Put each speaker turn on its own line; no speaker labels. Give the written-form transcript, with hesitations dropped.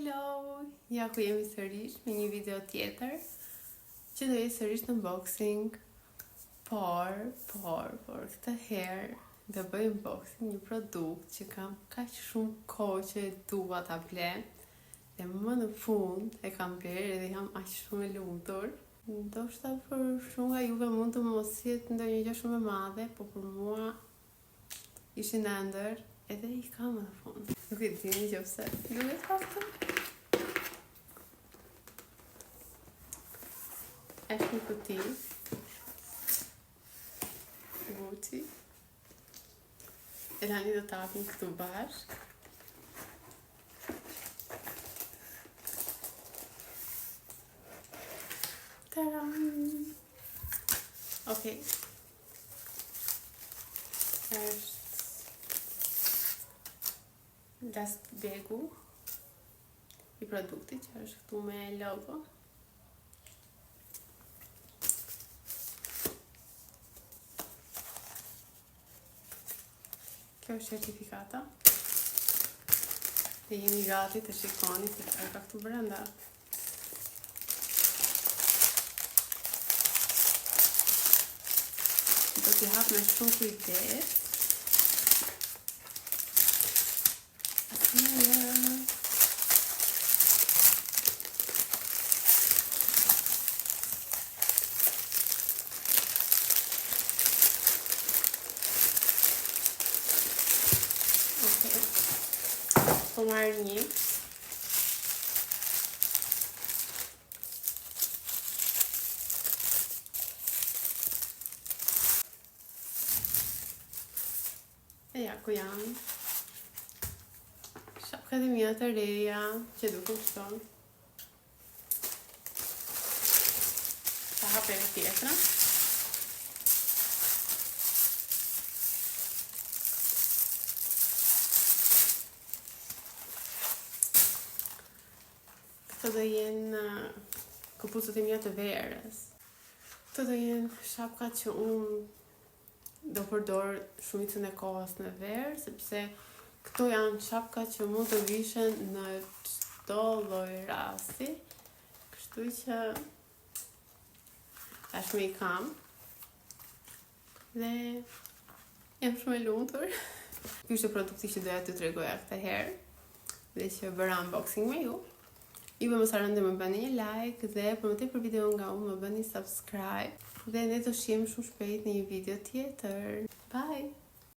Hello! Ja ku jemi sërish me një video tjetër që do jetë sërish në unboxing, por këtë herë do bëj unboxing një produkt që kam kaq shumë kohë që dua ta ble dhe më në fund e kam blerë dhe jam aq shumë e lumtur. Ndoshta për shumë nga juve mund të mos jetë ndonjë gjë shumë e madhe, por për mua ishin ëndër edhe I kam në fund. Nuk e di nëse duhet paktën. Është një kuti Gucci. E tani do të hapim këtu bashk. Taram! Okej. Është last begu I produktit që është këtu me logo. Kjo është certifikata. Dhe jemi gati të shikoni se çfarë ka këtu brenda. Do t'i hap me shumë kujdes. Po marrë një. E ja ku janë shapkat e mia të reja që duken kështu. Ta hapem tjetrën. Këto do jenë këpucët e mia të verës. Këto do jenë shapkat që unë do përdor shumicën e kohës në verë, sepse këto janë shapkat që mund të vishen në çdo lloj rasti. Kështu që tashmë I kam. Dhe jam shumë e lumtur. Ky është produkti që doja t'ju tregoja këtë herë dhe që bëra unboxing me ju. Juve mos harroni të më bëni një like dhe për më tepër video nga unë më bëni subscribe. Dhe ne do shihemi shumë shpejt në një video tjetër. Bye!